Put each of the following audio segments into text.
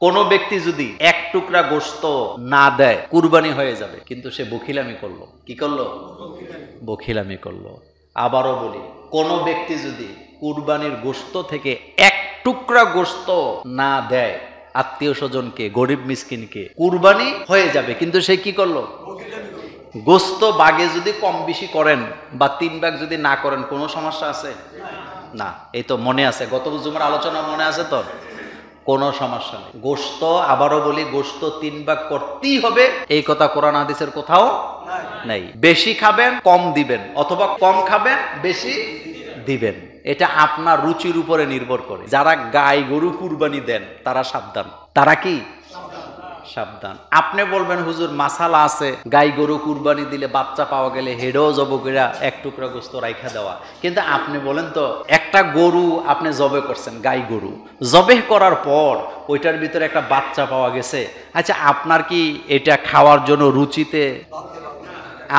কোনো ব্যক্তি যদি এক টুকরা গোশত না দেয় কুরবানি হয়ে যাবে, কিন্তু সে বখিলামি করলো। কি করলো? বখিলামি করলো। আবারও বলি, কোনো ব্যক্তি যদি কুরবানির গোশত থেকে এক টুকরা গোশত না দেয় আত্মীয় স্বজনকে, গরিব মিসকিনকে, কুরবানি হয়ে যাবে, কিন্তু সে কি করলো? গোশত বাগে যদি কম বেশি করেন বা 3 ভাগ যদি না করেন কোনো সমস্যা আছে? না। এই তো মনে আছে, গত জুমার আলোচনা মনে আছে তো? কোনো সমস্যা নেই। গোশত, আবারও বলি, গোশত 3 ভাগ করতেই হবে, এই কথা কোরআন হাদিসের কোথাও নাই। বেশি খাবেন কম দিবেন, অথবা কম খাবেন বেশি দিবেন, এটা আপনার রুচির উপরে নির্ভর করে। যারা গাই গরু কুরবানি দেন তারা সাবধান। তারা কি সাবধান? আপনি বলবেন হুজুর মাসালা আছে, গাই গরু কুরবানি দিলে বাচ্চা পাওয়া গেলে হেডেও জবকেরা এক টুকরা গোশত রাইখা দেওয়া, কিন্তু আপনি বলেন তো, একটা গরু আপনি জবে করছেন, গাই গরু জবেহ করার পর ওইটার ভিতরে একটা বাচ্চা পাওয়া গেছে, আচ্ছা আপনার কি এটা খাওয়ার জন্য রুচিতে?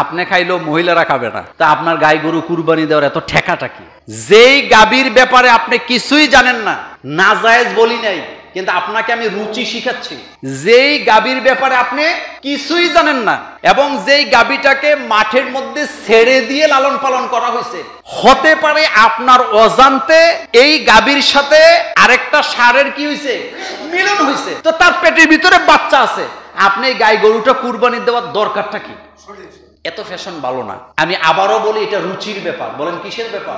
আপনি খাইলেও মহিলারা খাবে না, তা আপনার গাই গরু কুরবানি দেওয়ার এত ঠেকাটা কি? যেই গাভীর ব্যাপারে আপনি কিছুই জানেন না, নাজায়েজ বলি নাই, কিন্তু আপনাকে আমি রুচি শিখাচ্ছি। যেই গাভীর ব্যাপারে আপনি কিছুই জানেন না এবং যেই গাভীটাকে মাঠের মধ্যে ছেড়ে দিয়ে লালন পালন করা হয়েছে, হতে পারে আপনার অজান্তে এই গাভীর সাথে আরেকটা ষাঁড়ের কি হয়েছে? মিলন হয়েছে, তো তার পেটের ভিতরে বাচ্চা আছে। আপনি গাই গরুটা কুরবানি দেওয়ার দরকারটা কি? এত ফ্যাশন ভালো না। আমি আবারও বলি, এটা রুচির ব্যাপার। বলেন কিসের ব্যাপার?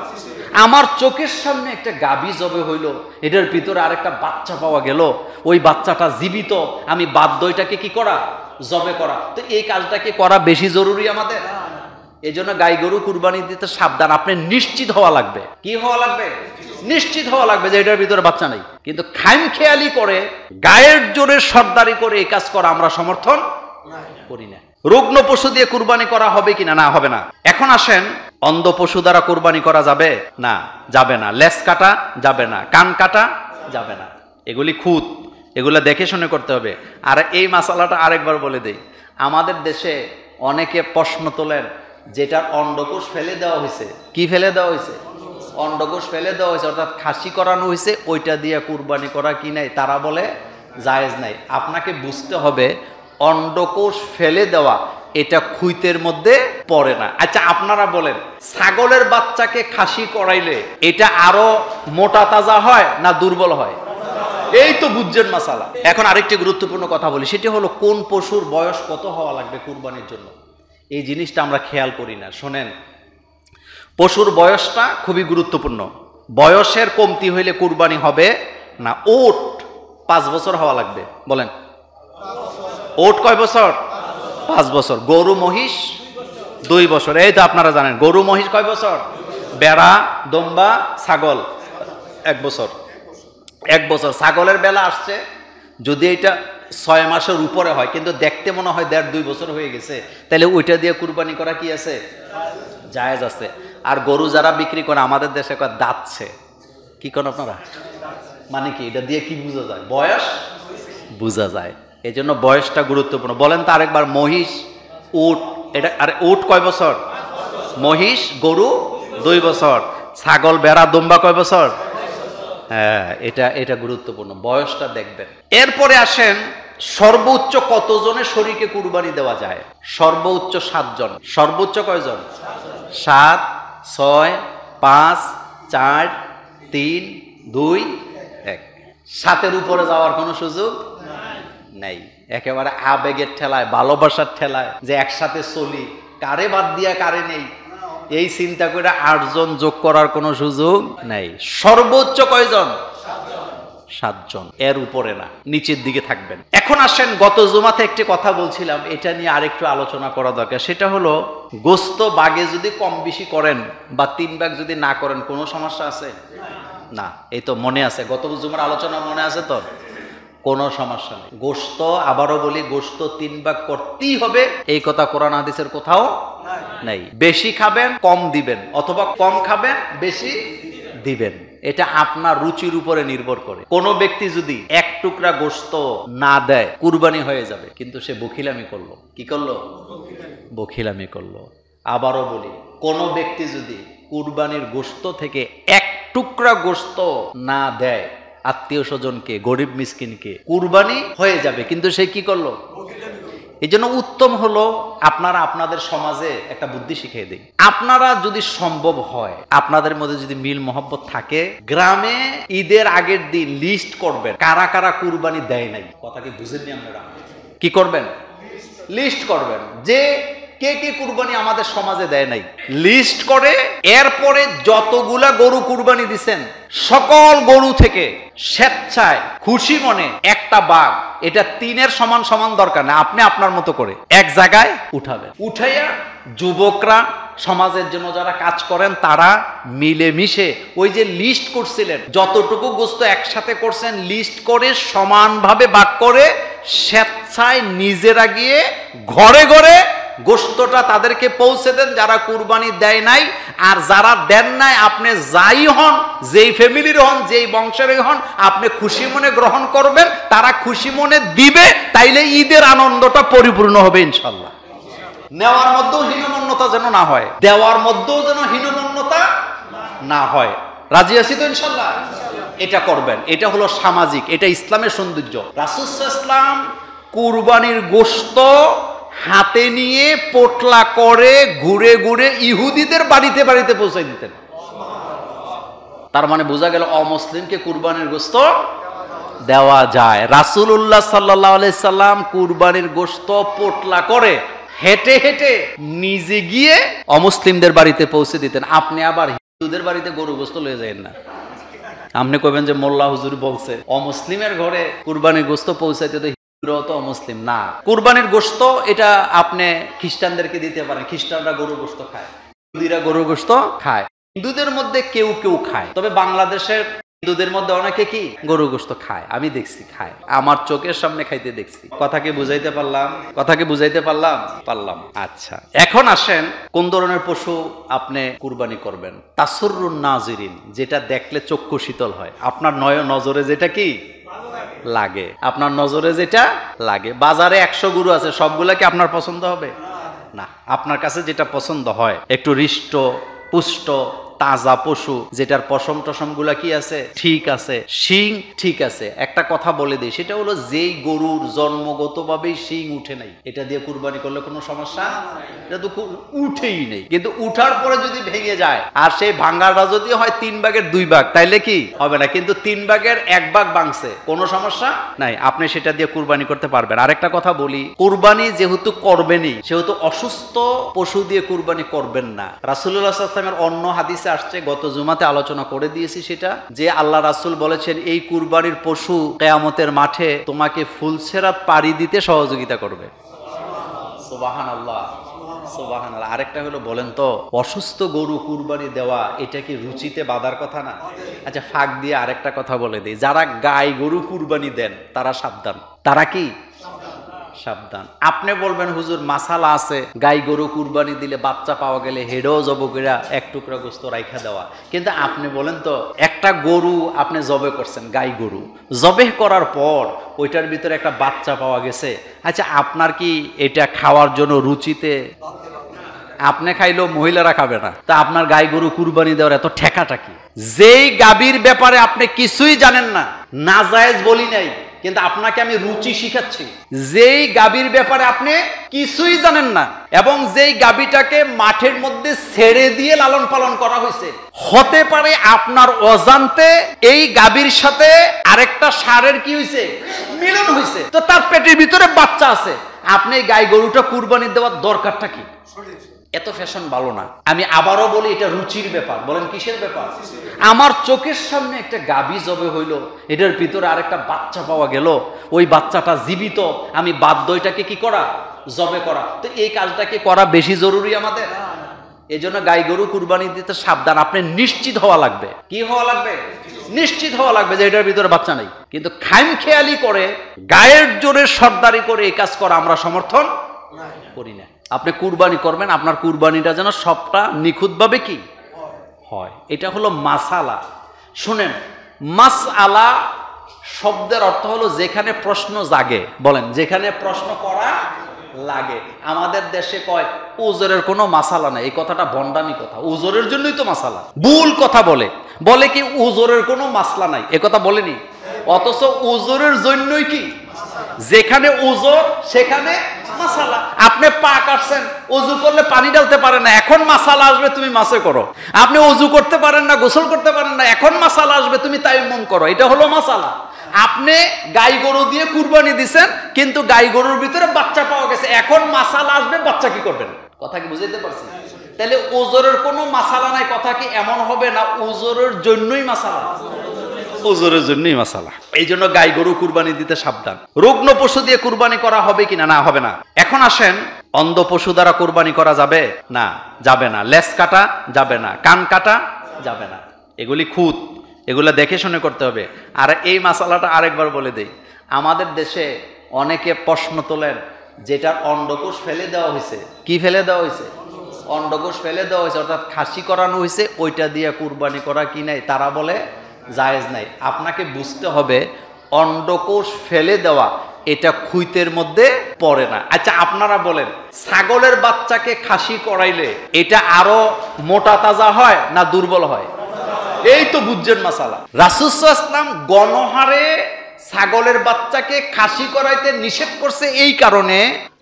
আমার চোখের সামনে একটা গাভী জবে হইল, এটার ভিতরে আরেকটা বাচ্চা পাওয়া গেল, ওই বাচ্চাটা জীবিত, আমি বাধ্য এটাকে কি করা? জবে করা। তো এই কাজটাকে করা বেশি জরুরি আমাদের। এই জন্য গাই গরু কুরবানি দিতে সাবধান। আপনি নিশ্চিত হওয়া লাগবে। কি হওয়া লাগবে? নিশ্চিত হওয়া লাগবে যে এটার ভিতরে বাচ্চা নেই। কিন্তু খামখেয়ালি করে, গায়ের জোরে সর্দারি করে এই কাজ করা আমরা সমর্থন করি না। রুগ্ন পশু দিয়ে কুরবানি করা হবে কিনা? না, হবে না। এখন আসেন, অন্ধ পশু দ্বারা কুরবানি করা যাবে? না, যাবে না। লেজ কাটা যাবে না, কান কাটা যাবে না, এগুলি খুঁত, এগুলো দেখে শুনে করতে হবে। আর এই মাসালাটা আরেকবার বলে দেই, আমাদের দেশে অনেকে প্রশ্ন তোলেন, যেটার অন্ডকোষ ফেলে দেওয়া হয়েছে। কি ফেলে দেওয়া হয়েছে? অন্ডকোষ ফেলে দেওয়া হয়েছে, অর্থাৎ খাসি করানো হয়েছে, ওইটা দিয়ে কুরবানি করা কি নাই? তারা বলে জায়েজ নাই। আপনাকে বুঝতে হবে, অন্ডকোষ ফেলে দেওয়া এটা খুইতের মধ্যে পড়ে না। আচ্ছা আপনারা বলেন, ছাগলের বাচ্চাকে খাসি করাইলে এটা আরো মোটা তাজা হয় না দুর্বল হয়? এই তো বুঝছেন মাসালা। এখন আরেকটি গুরুত্বপূর্ণ কথা বলি, সেটি হলো কোন পশুর বয়স কত হওয়া লাগবে কুরবানির জন্য। এই জিনিসটা আমরা খেয়াল করি না। শোনেন, পশুর বয়সটা খুবই গুরুত্বপূর্ণ। বয়সের কমতি হইলে কুরবানি হবে না। ওট 5 বছর হওয়া লাগবে। বলেন, ওট কয় বছর? 5 বছর। গরু মহিষ 2 বছর। এই তো আপনারা জানেন, গরু মহিষ কয় বছর? বেড়া, দম্বা, ছাগল 1 বছর। 1 বছর। ছাগলের বেলা আসছে, যদি এটা 6 মাসের উপরে হয়, কিন্তু দেখতে মনে হয় 1.5-2 বছর হয়ে গেছে, তাহলে ওইটা দিয়ে কুরবানি করা কি আছে? জায়েজ আছে। আর গরু যারা বিক্রি করে আমাদের দেশে কয় দাঁতছে। কি করেন আপনারা? মানে কি, এটা দিয়ে কি বোঝা যায়? বয়স বোঝা যায়। এই জন্য বয়সটা গুরুত্বপূর্ণ। বলেন তো আরেকবার, মহিষ, উট, এটা আরে উট কয় বছর? মহিষ, গরু 2 বছর। ছাগল, বেড়া, দম্বা কয় বছর? হ্যাঁ, এটা গুরুত্বপূর্ণ, বয়সটা দেখবেন। এরপরে আসেন, সর্বোচ্চ কতজনের শরীকে কুরবানি দেওয়া যায়? সর্বোচ্চ 7 জন। সর্বোচ্চ কয়জন? 7, 6, 5, 4, 3, 2, 1। 7-এর উপরে যাওয়ার কোনো সুযোগ নাই। একেবারে আবেগের ঠেলায়, ভালোবাসার ঠেলায় যে একসাথে চলি, কারে বাদ দিয়া কারে নেই, এই চিন্তা করে 8 জন যোগ করার কোনো সুযোগ নাই। সর্বোচ্চ কয়জন? 7 জন, এর উপরে না, নিচের দিকে থাকবেন। এখন আসেন, গত জুমাতে একটি কথা বলছিলাম, এটা নিয়ে আরেকটু আলোচনা করা দরকার। সেটা হলো, গোস্ত বাগে যদি কম বেশি করেন বা 3 ভাগ যদি না করেন কোনো সমস্যা আছে? না। এই তো মনে আছে, গত জুমার আলোচনা মনে আছে তো? কোনো সমস্যা নেই। গোশত, আবারও বলি, গোশত 3 ভাগ করতেই হবে, এই কথা কোরআন হাদিসের কোথাও নাই। বেশি খাবেন কম দিবেন, অথবা কম খাবেন বেশি দিবেন, এটা আপনার রুচির উপরে নির্ভর করে। কোনো ব্যক্তি যদি এক টুকরা গোশত না দেয় কুরবানি হয়ে যাবে, কিন্তু সে বখিলামি করলো। কি করলো? বখিলামি করলো। আবারও বলি, কোনো ব্যক্তি যদি কুরবানির গোশত থেকে এক টুকরা গোশত না দেয় আত্মীয় স্বজনকে, গরিব মিসকিনকে কুরবানি হয়ে যাবে, কিন্তু সে কি করলো? এই জন্য উত্তম হলো আপনারা আপনাদের সমাজে একটা বুদ্ধি শিখিয়ে দিন। আপনারা যদি সম্ভব হয়, আপনাদের মধ্যে যদি মিল মহব্বত থাকে, গ্রামে ঈদের আগের দিন লিস্ট করবেন কারা কারা কুরবানি দেয় নাই। কথা কি বুঝেননি আপনারা? কি করবেন? লিস্ট করবেন যে কে কে কুরবানি আমাদের সমাজে দেয় নাই। লিস্ট করে এরপরে যতগুলা গরু কুরবানি দিছেন সকল গরু থেকে স্বেচ্ছায় খুশি মনে একটা বাঘ, এটা 3-এর সমান সমান দরকার না, আপনি আপনার মতো করে এক জায়গায় উঠাবেন। উঠাইয়া যুবকরা, সমাজের জন্য যারা কাজ করেন তারা মিলেমিশে ওই যে লিস্ট করছিলেন যতটুকু গোস্ত একসাথে করছেন, লিস্ট করে সমানভাবে ভাগ করে স্বেচ্ছায় নিজেরা গিয়ে ঘরে ঘরে গোস্তটা তাদেরকে পৌঁছে দেন যারা কুরবানি দেয় নাই। আর যারা দেন নাই, আপনি যাই হন, যেই ফ্যামিলির হন, যেই বংশেরই হন, আপনি খুশি মনে গ্রহণ করবেন, তারা খুশি মনে দিবে, তাইলে ঈদের আনন্দটা পরিপূর্ণ হবে ইনশাল্লাহ। নেওয়ার মধ্যেও হীনমন্যতা যেন না হয়, দেওয়ার মধ্যেও যেন হীনমন্যতা না হয়। রাজি আছি তো ইনশাল্লাহ? এটা করবেন, এটা হলো সামাজিক, এটা ইসলামের সৌন্দর্য। রাসূল সাল্লাল্লাহু আলাইহি ওয়াসাল্লাম কুরবানির গোশত হাতে নিয়ে পোটলা করে ঘুরে ঘুরে ইহুদিদের বাড়িতে বাড়িতে পৌঁছাই দিতেন। তার মানে বোঝা গেল অমুসলিমকে কুরবানির গোশত দেওয়া যায়। রাসূলুল্লাহ সাল্লাল্লাহু আলাইহি সাল্লাম কুরবানির গোশত পোটলা করে হেঁটে হেঁটে নিজে গিয়ে অমুসলিমদের বাড়িতে পৌঁছে দিতেন। আপনি আবার হিন্দুদের বাড়িতে গরু গোশত লয়ে যাবেন না। আপনি কইবেন যে মোল্লা হুজুর বলছে অমুসলিমের ঘরে কুরবানির গোশত পৌঁছাইতে, তো অমুসলিম না। কুরবানির গোশত এটা আপনি খ্রিস্টানদেরকে দিতে পারেন, খ্রিস্টানরা গরু গোশত খায়, ইহুদিরা গরু গোশত খায়, হিন্দুদের মধ্যে কেউ কেউ খায়, তবে বাংলাদেশের হিন্দুদের মধ্যে অনেকে কি গরু গোশত খায়, আমি দেখছি খায়, আমার চোখের সামনে খাইতে দেখছি। কথাকে বুঝাইতে পারলাম? কথাকে বুঝাইতে পারলাম? পারলাম। আচ্ছা, এখন আসেন কোন ধরনের পশু আপনি কুরবানি করবেন। তাসুরুন নাজিরিন, যেটা দেখলে চক্ষু শীতল হয়, আপনার নজরে যেটা কি লাগে, আপনার নজরে যেটা লাগে। বাজারে 100 গরু আছে, সবগুলা কি আপনার পছন্দ হবে? না। আপনার কাছে যেটা পছন্দ হয়, একটু হৃষ্ট পুষ্ট তাজা পশু, যেটার পশম টসম গুলা কি আছে, ঠিক আছে, শিং ঠিক আছে। একটা কথা বলে দিই, সেটা হলো যেই গরুর জন্মগতভাবেই শিং উঠে নাই, এটা দিয়ে কুরবানি করলে কোনো সমস্যা, এটা তো উঠেই নেই। কিন্তু উঠার পরে যদি ভেঙে যায়, আর সেই ভাঙাটা যদি হয় 3 ভাগের 2 ভাগ, তাইলে কি হবে না। কিন্তু 3 ভাগের 1 ভাগ ভাঙছে, কোনো সমস্যা নাই, আপনি সেটা দিয়ে কুরবানি করতে পারবেন। আরেকটা কথা বলি, কুরবানি যেহেতু করবেনই, সেহেতু অসুস্থ পশু দিয়ে কুরবানি করবেন না। রাসূলুল্লাহ সাল্লাল্লাহু আলাইহি ওয়াসাল্লামের অন্য হাদিসে আসছে, গত জুমাতে আলোচনা করে দিয়েছি সেটা, যে আল্লাহ রাসূল বলেছেন এই কুরবানির পশু কিয়ামতের মাঠে তোমাকে ফুলসেরাত পাড়ি দিতে সহযোগিতা করবে। সুবহানাল্লাহ, সুবহানাল্লাহ। আরেকটা হলো, বলেন তো অসুস্থ গরু কুরবানি দেওয়া এটা কি রুচিতে বাধার কথা না? আচ্ছা, ফাঁক দিয়ে আরেকটা কথা বলে দিই, যারা গাই গরু কুরবানি দেন তারা সাবধান। তারা কি সাবধান? আপনি বলবেন হুজুর মাসালা আছে, গাই গরু কুরবানি দিলে বাচ্চা পাওয়া গেলে হেডেও জবকেরা 1 টুকরা গোশত রাইখা দেওয়া, কিন্তু আপনি বলেন তো একটা গরু আপনি জবে করছেন, গাই গরু জবে করার পর ওইটার ভিতরে একটা বাচ্চা পাওয়া গেছে, আচ্ছা আপনার কি এটা খাওয়ার জন্য রুচিতে? আপনি খাইলেও মহিলারা খাবে না, তা আপনার গাই গরু কুরবানি দেওয়ার এত ঠেকাটা কি? যেই গাভীর ব্যাপারে আপনি কিছুই জানেন না, নাজায়েজ বলি নাই, কিন্তু আপনাকে আমি রুচি শিখাচ্ছি। যেই গাভীর ব্যাপারে আপনি কিছুই জানেন না, এবং যেই গাভীটাকে মাঠের মধ্যে ছেড়ে দিয়ে লালন পালন করা হয়েছে, হতে পারে আপনার অজান্তে এই গাভীর সাথে আরেকটা ষাঁড়ের কি হয়েছে, মিলন হয়েছে, তো তার পেটের ভিতরে বাচ্চা আছে। আপনি এই গাই গরুটা কুরবানি দেওয়ার দরকারটা কি? এত ফ্যাশন ভালো না। আমি আবারও বলি, এটা রুচির ব্যাপার। বলেন কিসের ব্যাপার? আমার চোখের সামনে একটা গাভী জবে হইল, এটার ভিতরে আরেকটা বাচ্চা পাওয়া গেল, ওই বাচ্চাটা জীবিত, আমি বাধ্য এটাকে কি করা, জবে করা। তো এই কাজটাকে করা বেশি জরুরি আমাদের। এই জন্য গাই গরু কুরবানি দিতে সাবধান। আপনি নিশ্চিত হওয়া লাগবে। কি হওয়া লাগবে? নিশ্চিত হওয়া লাগবে যে এটার ভিতরে বাচ্চা নেই। কিন্তু খামখেয়ালি করে গায়ের জোরে সর্দারি করে এই কাজ করা আমরা সমর্থন করি না। আপনি কুরবানি করবেন, আপনার কুরবানিটা যেন সবটা নিখুঁতভাবে কি হয়, এটা হলো মাসালা। শুনেন, মাসআলা শব্দের অর্থ হলো যেখানে প্রশ্ন জাগে। বলেন, যেখানে প্রশ্ন করা লাগে। আমাদের দেশে কয় ওজরের কোনো মাসালা নাই, এই কথাটা ভণ্ডামি কথা। ওজরের জন্যই তো মাসালা। ভুল কথা বলে কি ওজরের কোনো মাসলা নাই, এ কথা বলেনি। অথচ ওজোরের জন্যই কি, যেখানে ওজোর সেখানে মাসালা। আপনি পা কাটছেন, অজু করলে পানি ঢালতে পারেন না, এখন মাসালা আসবে তুমি মাসে করো। আপনি অজু করতে পারেন না, গোসল করতে পারেন না, এখন মাসালা আসবে তুমি তায়াম্মুম করো। এটা হলো মাসালা। আপনি গাই গরু দিয়ে কুরবানি দিছেন, কিন্তু গাই গরুর ভিতরে বাচ্চা পাওয়া গেছে, এখন মাসালা আসবে, বাচ্চা কি করবেন? কথা কি বুঝাইতে পারছেন? তাহলে ওজোরের কোনো মাসালা নাই, কথা কি এমন হবে না ওজোরের জন্যই মাসালা? ওজোরের জন্যই মাসালা। এই জন্য গাই গরু কুরবানি দিতে সাবধান। রুগ্ন পশু দিয়ে কুরবানি করা হবে কিনা? না, হবে না। এখন আসেন, অন্ধ পশু দ্বারা কুরবানি করা যাবে? না, যাবে না। লেজ কাটা যাবে না, কান কাটা যাবে না, এগুলি খুঁত, এগুলো দেখে শুনে করতে হবে। আর এই মাসালাটা আরেকবার বলে দেই, আমাদের দেশে অনেকে প্রশ্ন তোলেন, যেটার অন্ডকোষ ফেলে দেওয়া হয়েছে। কি ফেলে দেওয়া হয়েছে? অন্ডকোষ ফেলে দেওয়া হয়েছে, অর্থাৎ খাসি করানো হয়েছে, ওইটা দিয়ে কুরবানি করা কি নাই? তারা বলে জায়েজ নাই। আপনাকে বুঝতে হবে, অন্ডকোষ ফেলে দেওয়া এটা খুইতের মধ্যে পড়ে না। আচ্ছা আপনারা বলেন, ছাগলের বাচ্চাকে খাসি করাইলে এটা আরো মোটা তাজা হয় না দুর্বল হয়? এই তো বুঝছেন মাসালা। রাসূল সাল্লাল্লাহু আলাইহি ওয়াসাল্লাম গণহারে ছাগলের বাচ্চাকে খাসি করাইতে নিষেধ করছে। এই কারণে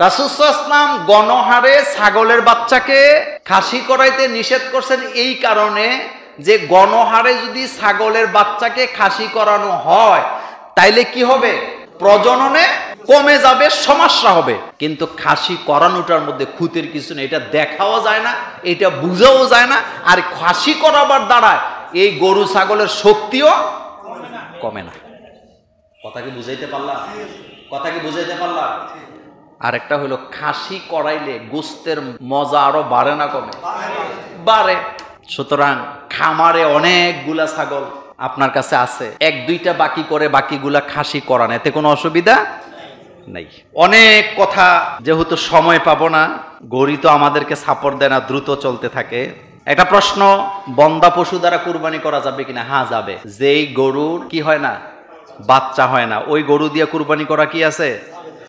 রাসূল সাল্লাল্লাহু আলাইহি ওয়াসাল্লাম গণহারে ছাগলের বাচ্চাকে খাসি করাইতে নিষেধ করছেন এই কারণে যে গণহারে যদি ছাগলের বাচ্চাকে খাসি করানো হয় তাইলে কি হবে? প্রজননে কমে যাবে, সমস্যা হবে। কিন্তু খাসি করানোটার মধ্যে খুঁতের কিছু নেই, এটা দেখাও যায় না, এটা বুঝাও যায় না। আর খাসি করাবার দ্বারা এই গরু ছাগলের শক্তিও কমে না। কথা কি বুঝাইতে পারলাম? কথা কি বুঝাইতে পারলাম? আরেকটা হলো, খাসি করাইলে গোস্তের মজা আরো বাড়ে না কমে? বাড়ে। সুতরাং খামারে অনেকগুলা ছাগল আপনার কাছে আছে, এক দুইটা বাকি করে বাকিগুলা খাসি করান, এতে কোনো অসুবিধা নেই। অনেক কথা যেহেতু সময় পাবো না, গরু তো আমাদেরকে সাপোর্ট দেয় না, দ্রুত চলতে থাকে। একটা প্রশ্ন, বন্দা পশু দ্বারা কুরবানি করা যাবে কিনা? হ্যাঁ যাবে। যেই গরুর কি হয় না, বাচ্চা হয় না, ওই গরু দিয়ে কুরবানি করা কি আছে?